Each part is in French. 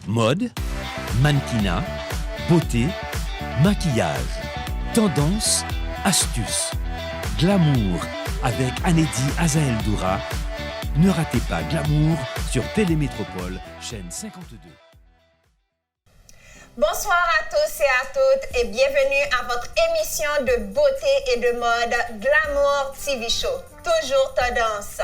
Mode, mannequinat, beauté, maquillage, tendance, astuces, glamour avec Anédi Azael Doura. Ne ratez pas Glamour sur Télémétropole, chaîne 52. Bonsoir à tous et à toutes et bienvenue à votre émission de beauté et de mode Glamour TV Show, toujours tendance.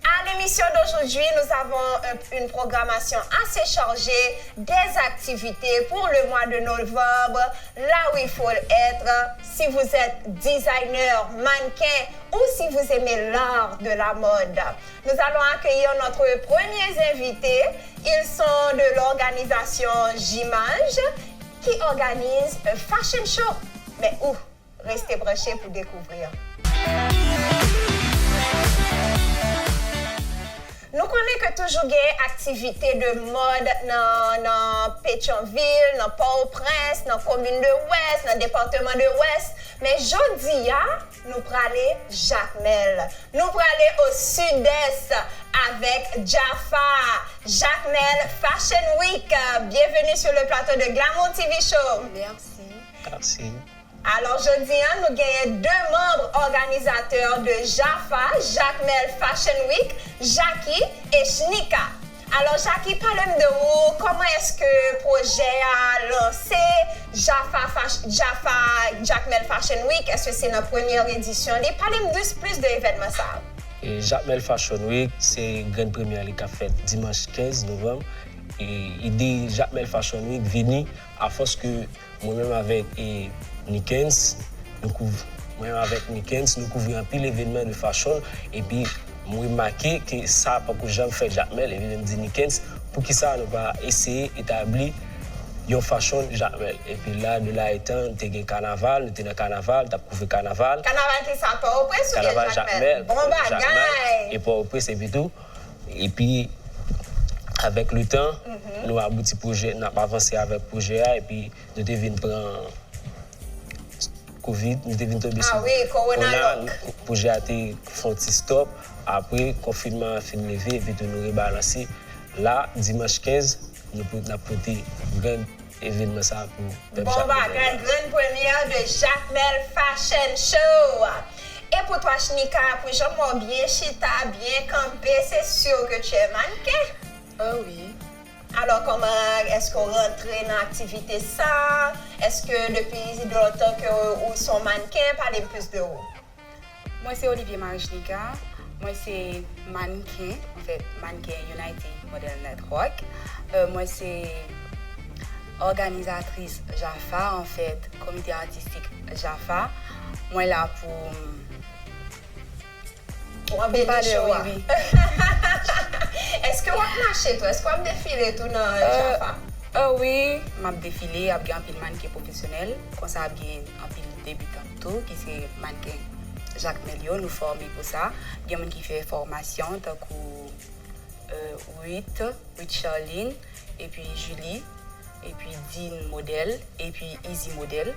À l'émission d'aujourd'hui, nous avons une programmation assez chargée, des activités pour le mois de novembre, là où il faut être. Si vous êtes designer, mannequin ou si vous aimez l'art de la mode. Nous allons accueillir notre premiers invités. Ils sont de l'organisation J'Image qui organise un fashion show. Mais où? Restez branchés pour découvrir. Nous connaissons que toujours des activités de mode dans Pétionville, dans Port-au-Prince, dans la commune de Ouest, dans le département de Ouest. Mais aujourd'hui, nous allons aller Jacmel. Nous allons aller au sud-est avec Jaffa. Jacmel Fashion Week. Bienvenue sur le plateau de Glamour TV Show. Merci. Alors, aujourd'hui, nous avons deux membres organisateurs de Jaffa, Jacmel Fashion Week, Jackie et Shnika. Alors, Jackie, parlez-moi de vous. Comment est-ce que le projet a lancé Jacmel Fashion Week? Est-ce que c'est notre première édition? Parlez-moi plus de l'événement ça. Jacmel Fashion Week, c'est une grande première qui a fait dimanche 15 novembre. Et l'idée Jacmel Fashion Week vient à force que moi-même avec Nikens, nous couvrons un peu l'événement de fashion et puis moi remarqué que ça pas que j'aime faire Jacmel et je me dis Nikens pour qui ça nous va essayer d'établir une fashion Jacmel et puis là de là étant nous avons carnaval, nous avons carnaval, t'as couvert carnaval. Carnaval qui ça pas au presse ou carnaval Jacmel. Bon bagaille. Et pas au presse et puis tout. Et puis avec le temps, nous avons abouti projet, nous avons avancé avec le projet et puis nous devons prendre Covid, nous devons tomber sur Corona. Le projet a été fait un petit stop. Après, le confinement a fini levé et puis nous rebalancer. Là, dimanche 15, nous avons porté un grand événement ça pour Bon, grande première de Jacmel Fashion Show. Et pour toi, Shnika, pour jamais bien chita, bien campé, c'est sûr que tu es mannequin. Oh oui. Alors, comment est-ce qu'on rentre dans l'activité ça? Est-ce que depuis longtemps que vous sont mannequins, parlez plus de vous? Moi, c'est Olivier Marichnika. Moi, c'est mannequin, en fait, mannequin United Model Network. Moi, c'est organisatrice Jaffa, en fait, comité artistique Jaffa. Moi, là pour parler de oui. Est-ce que vous marchez toi? Est-ce que vous défilez tout dans Jaffa? Oui, je défilé avec un mannequin professionnel. Comme ça, bien un pile débutant tout, qui c'est mannequin Jacques Melio, nous formons pour ça. Il y a des gens qui font formation, tant que Ruth Charline, et puis Julie, et puis Dean Model, et puis Easy Model.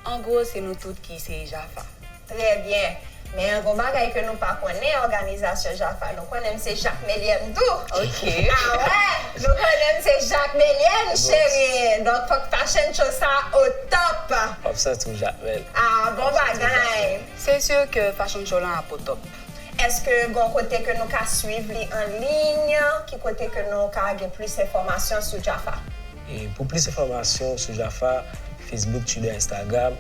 En gros, c'est nous toutes qui c'est Jaffa. Très bien. Mais un gros bagage que nous ne connaissons pas, l'organisation Jaffa, nous connaissons c'est Jacques Mélienne tout. Ok. Ah ouais, nous connaissons c'est Jacques Mélienne, chérie. Donc, il faut que fashion show ça au top. Comme ça, tout Jacmel. Ah, bon bagage. C'est sûr que fashion show là est au top. Est-ce que bon côté que nous pouvons suivre en ligne, qui côté que nous pouvons avoir plus d'informations sur Jaffa? Et pour plus d'informations sur Jaffa, Facebook, Twitter, Instagram,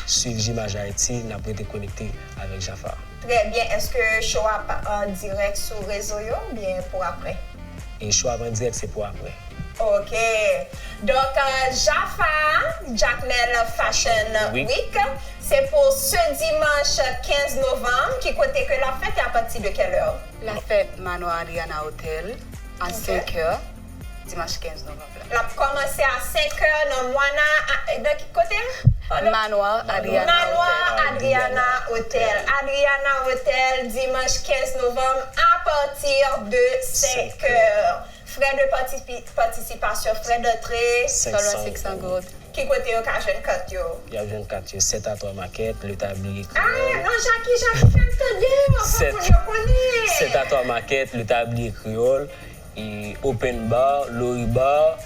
suivre J'Image Haïti, nous avons été connectés avec Jaffa. Très bien. Est-ce que show up en direct sur le réseau ou bien pour après? Et show up en direct, c'est pour après. OK. Donc, Jaffa, Jacmel Fashion Week, c'est pour ce dimanche 15 novembre, qui côté que la fête est à partir de quelle heure? La fête Manoir Adriana Hotel à 5h, dimanche 15 novembre. Elle a commencé à 5h dans Moana. De quel côté? Manoir Adriana Hotel. Adriana Hotel, dimanche 15 novembre, à partir de 5h. Frais de participation, frais d'entrée. 500 gold. Qui côté au cas jeune carte yo? Il y a jeune carte, 7 à 3 maquettes, le tablier. Ah non, Jackie fait un peu de 7 à 3 maquettes, le tablier créole, et open bar, lorry bar,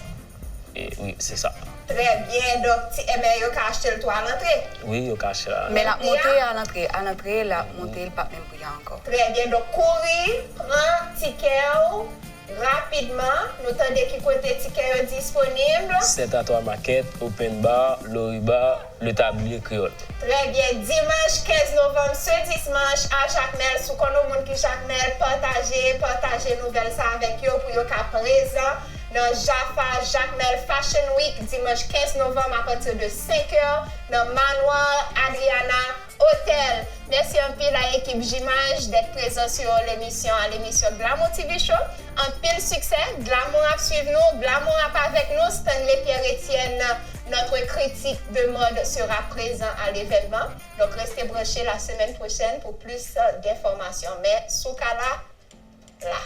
Et oui, c'est ça. Très bien. Donc, mais vous avez acheté le toit à l'entrée? Oui, au caché là. Mais la montée à l'entrée, la montée, le pas même prix encore. Très bien. Donc, courir, prends ticket rapidement. Nous attendons qui côté ticket disponible. 7 à 3 maquettes, open bar, lorry bar, le tablier créole. Très bien. Dimanche 15 novembre, ce dimanche à Jacmel, sous qu'on a qui Jacmel, partagez nouvelles ça avec eux pour qu'ils soient présents dans Jaffa Jacmel Fashion Week, dimanche 15 novembre à partir de 5h, dans Manoir Adriana Hotel. Merci un peu la équipe J'image d'être présent sur l'émission Glamour TV Show. Un pile succès, Glamour à suivre nous, Glamour à avec nous, Stanley Pierre-Étienne, notre critique de mode sera présent à l'événement. Donc restez branchés la semaine prochaine pour plus d'informations. Mais Soukala, là.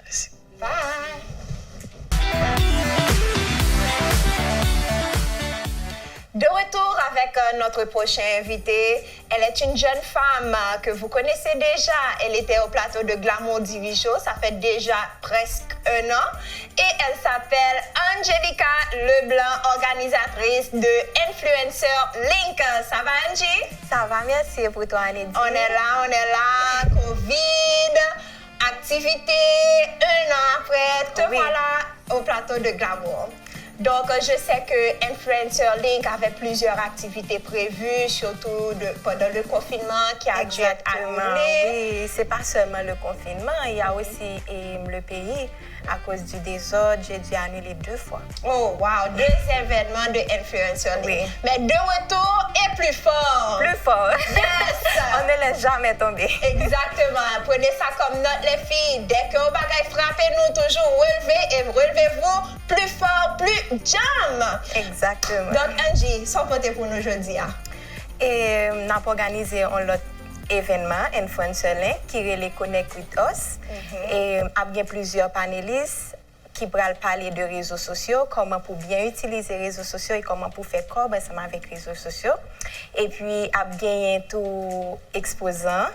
Merci. Bye. De retour avec notre prochain invité. Elle est une jeune femme que vous connaissez déjà. Elle était au plateau de Glamour TV Show. Ça fait déjà presque 1 an. Et elle s'appelle Angelica Leblanc, organisatrice de Influencer Link. Ça va, Angie? Ça va, merci pour toi, Anedy. On est là. Covid, activité, 1 an après. Te voilà au plateau de Glamour. Donc, je sais que Influencer Link avait plusieurs activités prévues, surtout pendant le confinement qui a dû être annulé. Oui, c'est pas seulement le confinement, il y a aussi le pays. À cause du désordre, j'ai dû annuler 2 fois. Oh, wow, 2 événements de Influencer Link. Oui. Mais de retour et plus fort. Plus fort. Yes! On ne laisse jamais tomber. Exactement. Prenez ça comme note, les filles. Dès que vous bagay frappez-nous, toujours relevez et relevez-vous plus fort, plus jam. Exactement. Donc, Angie, sans porter pour nous aujourd'hui. Et on a organisé un autre événement, Influencer Link, qui est les Connect with Us. Et il y a plusieurs panélistes qui pourraient parler de réseaux sociaux, comment pour bien utiliser les réseaux sociaux et comment pour faire corps ensemble avec les réseaux sociaux. Et puis, il y a tout exposant.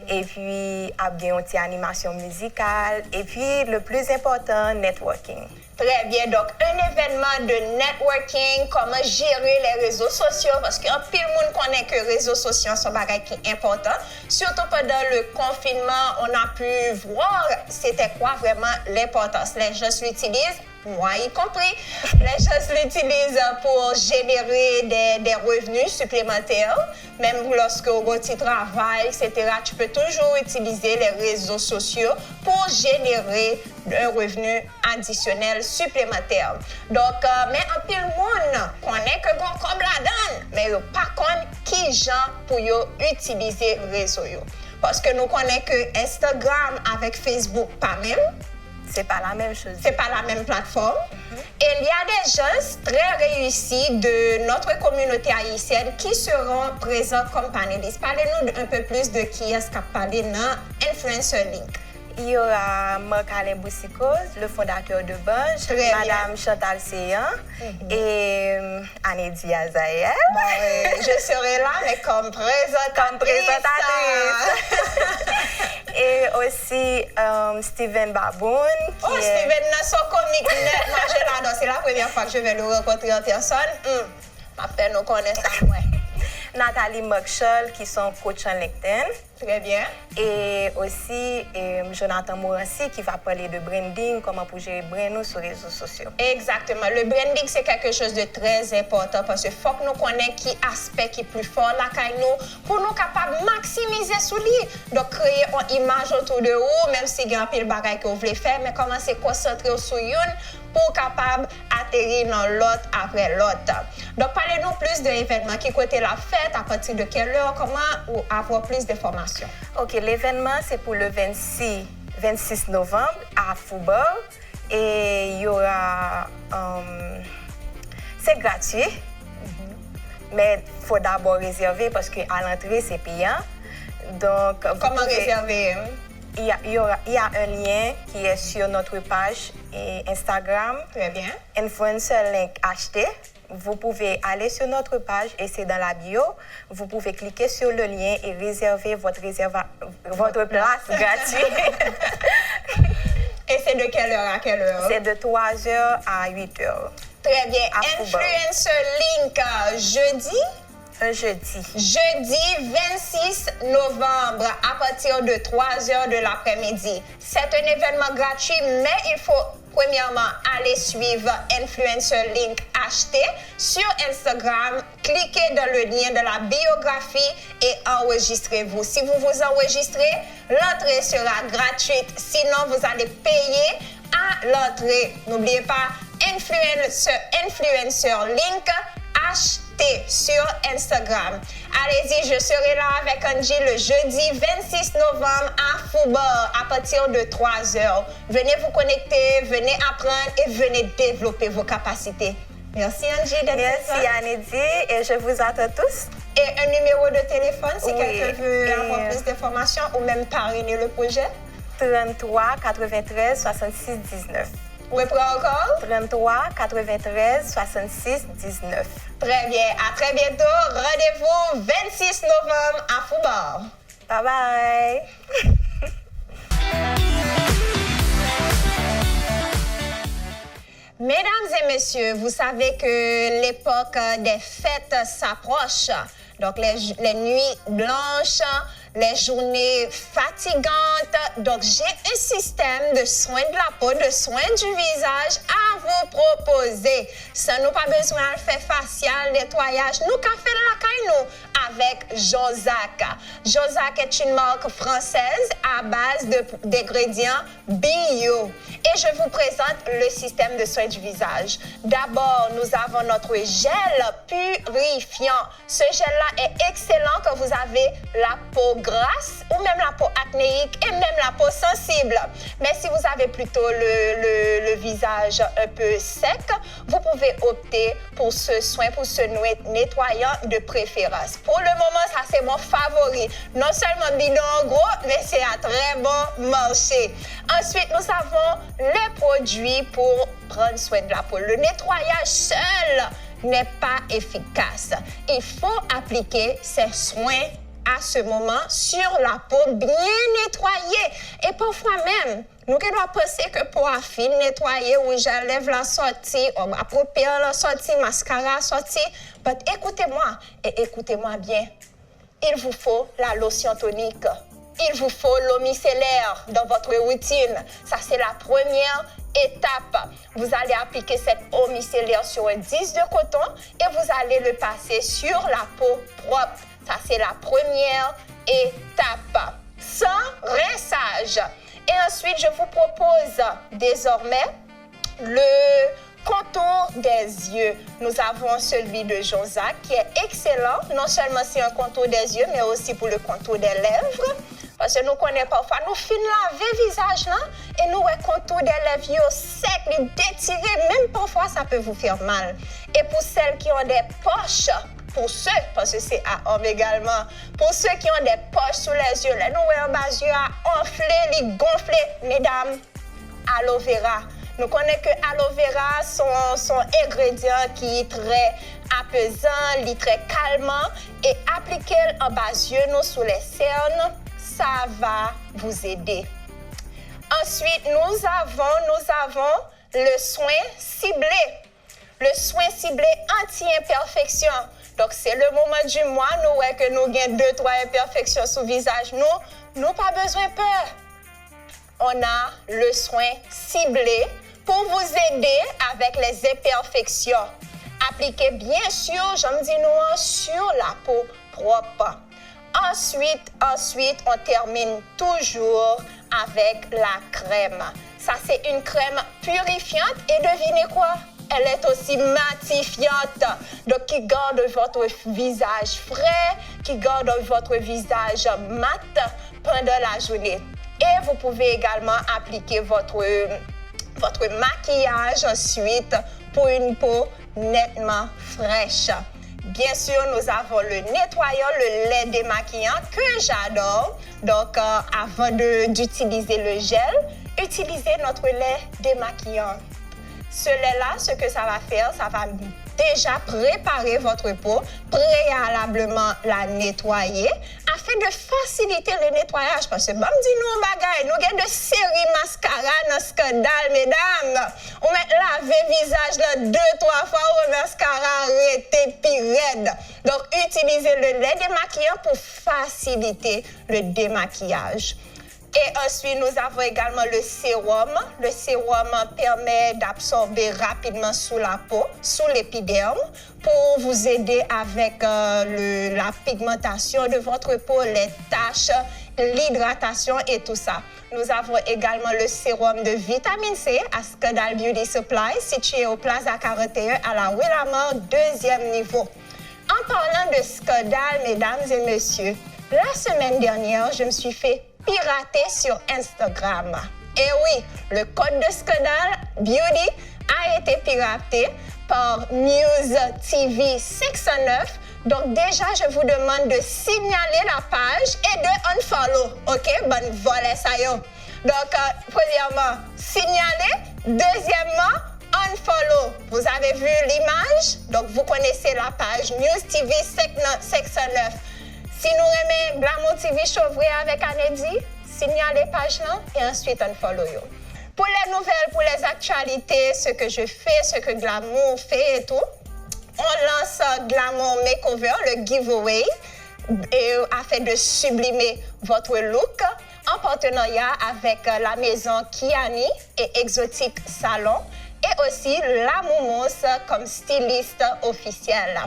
Et puis, il y a une animation musicale. Et puis, le plus important, networking. Très bien. Donc, un événement de networking, comment gérer les réseaux sociaux, parce qu'un pile monde connaît que les réseaux sociaux sont des choses qui sont importantes. Surtout pendant le confinement, on a pu voir c'était quoi vraiment l'importance. Les gens l'utilisent, moi y compris. Les gens l'utilisent pour générer des revenus supplémentaires. Même lorsque tu travailles, etc., tu peux toujours utiliser les réseaux sociaux pour générer un revenu additionnel supplémentaire. Donc, mais un peu le monde connaît que bon comme la donne, mais pas contre qui gens pour utiliser les réseaux. Parce que nous connaissons que Instagram avec Facebook pas même. C'est pas la même chose. C'est pas la même plateforme. Et il y a des gens très réussis de notre communauté haïtienne qui seront présents comme panélistes. Parlez-nous un peu plus de qui est-ce qui a parlé dans Influencer Link. Il y aura Marc-Alain Boussicos, le fondateur de Bunch, Madame Chantal Seyan et Anedy Azael. Je serai là, mais comme présentatrice. Et aussi Steven Baboun. Steven, son comique net, moi je l'adore. C'est la première fois que je vais le rencontrer en personne. Ma peine, nous connaissons ça. Nathalie Mockshall, qui sont coach en LinkedIn. Très bien. Et aussi Jonathan Morancy, qui va parler de branding, comment pour gérer brand sur les réseaux sociaux. Exactement. Le branding, c'est quelque chose de très important parce qu'il faut que nous connaissions qui aspect qui est plus fort là pour nous capables de maximiser sur lui. Donc, créer une image autour de vous, même si il y a un peu de bagaille que vous voulez faire, mais commencer à concentrer sur une pour capable atterrir dans l'autre après l'autre. Donc, parlez-nous plus de l'événement, qui côté la fête, à partir de quelle heure, comment avoir plus d'informations. OK, l'événement, c'est pour le 26 novembre à Foubourg. Et il y aura... c'est gratuit, mais il faut d'abord réserver parce qu'à l'entrée, c'est payant. Donc, comment réserver? Il y a un lien qui est sur notre page Instagram. Très bien. Influencer Link acheter. Vous pouvez aller sur notre page et c'est dans la bio. Vous pouvez cliquer sur le lien et réserver votre place gratuite. Et c'est de quelle heure à quelle heure? C'est de 3h à 8h. Très bien. À Fouba. Influencer Link jeudi? Un jeudi. Jeudi 26 novembre à partir de 3h de l'après-midi. C'est un événement gratuit, mais il faut premièrement aller suivre Influencer Link HT sur Instagram. Cliquez dans le lien de la biographie et enregistrez-vous. Si vous vous enregistrez, l'entrée sera gratuite. Sinon, vous allez payer à l'entrée. N'oubliez pas Influencer Link HT sur Instagram. Allez-y, je serai là avec Angie le jeudi 26 novembre à Fouba à partir de 3h. Venez vous connecter, venez apprendre et venez développer vos capacités. Merci Angie d'être là. Merci Anedi et je vous attends tous. Et un numéro de téléphone si Oui. quelqu'un veut avoir plus d'informations ou même parrainer le projet. 33 93 66 19. Vous pouvez encore? 33 93 66 19. Très bien. À très bientôt. Rendez-vous 26 novembre à Fouba. Bye bye. Mesdames et messieurs, vous savez que l'époque des fêtes s'approche. Donc, les nuits blanches, les journées fatigantes. Donc, j'ai un système de soins de la peau, de soins du visage à vous proposer. Ça nous pas besoin de faire facial, nettoyage. Nous, qu'à faire la caille, nous, avec Jozac. Jozac est une marque française à base d'ingrédients bio. Et je vous présente le système de soins du visage. D'abord, nous avons notre gel purifiant. Ce gel-là est excellent quand vous avez la peau grasse ou même la peau acnéique et même la peau sensible. Mais si vous avez plutôt le visage un peu sec, vous pouvez opter pour ce soin, pour ce nettoyant de préférence. Pour le moment, ça c'est mon favori. Non seulement bidon gros, mais c'est à très bon marché. Ensuite, nous avons les produits pour prendre soin de la peau. Le nettoyage seul n'est pas efficace. Il faut appliquer ces soins à ce moment sur la peau bien nettoyée. Et parfois même, nous devons penser que pour la fine nettoyer, ou j'enlève la sortie, on va paupière la sortie, mascara sortie. Mais écoutez-moi et écoutez-moi bien. Il vous faut la lotion tonique. Il vous faut l'eau micellaire dans votre routine. Ça, c'est la première étape. Vous allez appliquer cette eau micellaire sur un disque de coton et vous allez le passer sur la peau propre. Ça, c'est la première étape. Sans rinçage. Et ensuite, je vous propose désormais le contour des yeux. Nous avons celui de Jozac qui est excellent. Non seulement c'est un contour des yeux, mais aussi pour le contour des lèvres. Parce que nous connaissons parfois, nous finissons laver le visage là, et nous le contour des lèvres sec, détiré, même parfois ça peut vous faire mal. Et pour celles qui ont des poches, pour ceux, parce que c'est à homme également, pour ceux qui ont des poches sous les yeux, là, nous voyons bas yeux à enfler, les gonfler, mesdames, aloe vera. Nous connaissons que aloe vera sont ingrédients qui est très apaisant, très calmant, et appliquer en bas yeux, nous sous les cernes, ça va vous aider. Ensuite, nous avons le soin ciblé. Le soin ciblé anti-imperfection. Donc, c'est le moment du mois, nous voyons que nous avons 2-3 imperfections sur le visage. Nous pas besoin de peur. On a le soin ciblé pour vous aider avec les imperfections. Appliquez bien sûr, je me dis nous, sur la peau propre. Ensuite, on termine toujours avec la crème. Ça, c'est une crème purifiante et devinez quoi? Elle est aussi matifiante, donc qui garde votre visage frais, qui garde votre visage mat pendant la journée. Et vous pouvez également appliquer votre maquillage ensuite pour une peau nettement fraîche. Bien sûr, nous avons le nettoyant, le lait démaquillant que j'adore. Donc, avant d'utiliser le gel, utilisez notre lait démaquillant. Ce lait-là, ce que ça va faire, ça va déjà préparer votre peau, préalablement la nettoyer afin de faciliter le nettoyage. Parce que, bon, dis-nous, bagay, nous avons de séries mascara dans scandale, mesdames. On met laver visage là 2-3 fois, au mascara arrêté, puis raide. Donc, utilisez le lait démaquillant pour faciliter le démaquillage. Et ensuite, nous avons également le sérum. Le sérum permet d'absorber rapidement sous la peau, sous l'épiderme, pour vous aider avec la pigmentation de votre peau, les taches, l'hydratation et tout ça. Nous avons également le sérum de vitamine C à Scandal Beauty Supply, situé au Plaza 41 à la Rue Lamar, 2e niveau. En parlant de Scandal, mesdames et messieurs, la semaine dernière, je me suis fait pirater sur Instagram. Et oui, le code de Scandal Beauty a été piraté par Muse TV 609. Donc déjà, je vous demande de signaler la page et de unfollow. OK? Bon, voilà ça yo. Donc, premièrement, signaler. Deuxièmement, unfollow. Vous avez vu l'image? Donc, vous connaissez la page Muse TV 609. Si nous aimons Glamour TV Show vrai avec Anedi, signalez page là et ensuite unfollow yo. Pour les nouvelles, pour les actualités, ce que je fais, ce que Glamour fait et tout, on lance Glamour Makeover, le giveaway, afin de sublimer votre look en partenariat avec la maison Kiani et Exotique Salon et aussi la Moumous comme styliste officielle.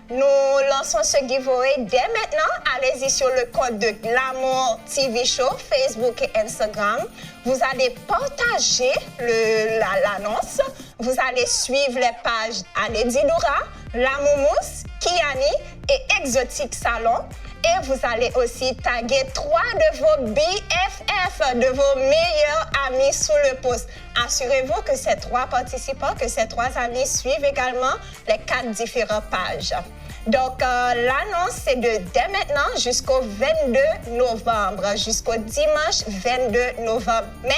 Nous lançons ce giveaway dès maintenant. Allez-y sur le compte de Glamour TV Show, Facebook et Instagram. Vous allez partager l'annonce. Vous allez suivre les pages Anedi Doura, La Moumous, Kiani et Exotique Salon. Et vous allez aussi taguer 3 de vos BFF, de vos meilleurs amis sous le post. Assurez-vous que ces 3 participants, que ces 3 amis suivent également les 4 différentes pages. Donc, l'annonce, c'est de dès maintenant jusqu'au 22 novembre, jusqu'au dimanche 22 novembre. Mais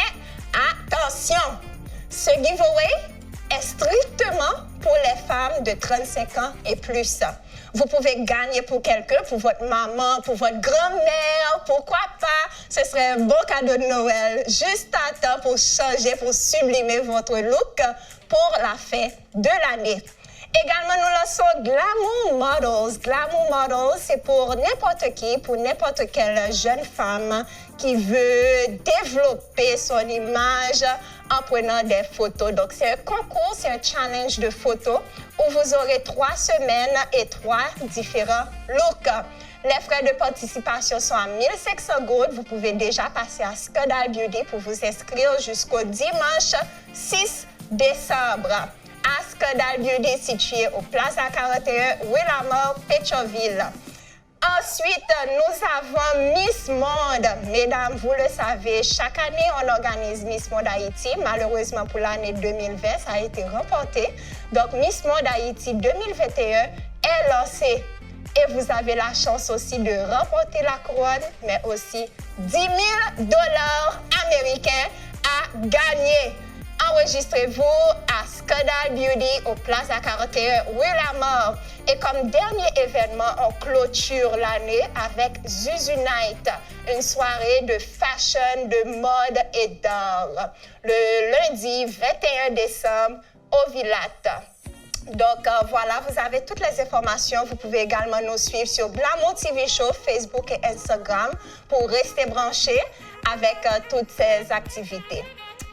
attention, ce giveaway est strictement pour les femmes de 35 ans et plus. Vous pouvez gagner pour quelqu'un, pour votre maman, pour votre grand-mère, pourquoi pas. Ce serait un beau cadeau de Noël, juste à temps pour changer, pour sublimer votre look pour la fin de l'année. Également, nous lançons Glamour Models. Glamour Models, c'est pour n'importe qui, pour n'importe quelle jeune femme qui veut développer son image en prenant des photos. Donc, c'est un concours, c'est un challenge de photos où vous aurez 3 semaines et 3 différents looks. Les frais de participation sont à 1500 gourdes. Vous pouvez déjà passer à Scandal Beauty pour vous inscrire jusqu'au dimanche 6 décembre. À Scandal Beauty, situé au Plaza 41, Rue Lamar, Pétionville. Ensuite, nous avons Miss Monde. Mesdames, vous le savez, chaque année, on organise Miss Monde Haïti. Malheureusement, pour l'année 2020, ça a été remporté. Donc, Miss Monde Haïti 2021 est lancée. Et vous avez la chance aussi de remporter la couronne, mais aussi 10 000 $ américains à gagner. Enregistrez-vous à Scandal Beauty au Plaza 41 Rue Lamar. Et comme dernier événement, on clôture l'année avec Zuzu Night, une soirée de fashion, de mode et d'art. Le lundi 21 décembre au Villat. Donc voilà, vous avez toutes les informations. Vous pouvez également nous suivre sur Glamour TV Show, Facebook et Instagram pour rester branchés avec toutes ces activités.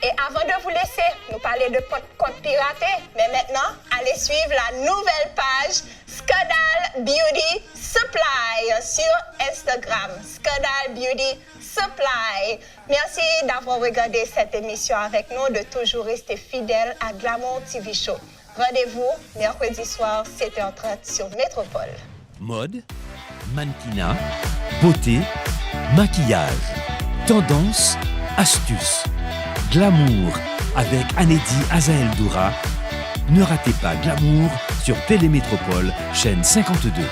Et avant de vous laisser nous parler de code piraté, mais maintenant, allez suivre la nouvelle page Scandal Beauty Supply sur Instagram. Scandal Beauty Supply. Merci d'avoir regardé cette émission avec nous, de toujours rester fidèle à Glamour TV Show. Rendez-vous mercredi soir, 7h30 sur Métropole. Mode, mannequinat, beauté, maquillage, tendance, astuces. Glamour avec Anedi Azael Doura. Ne ratez pas Glamour sur Télémétropole, chaîne 52.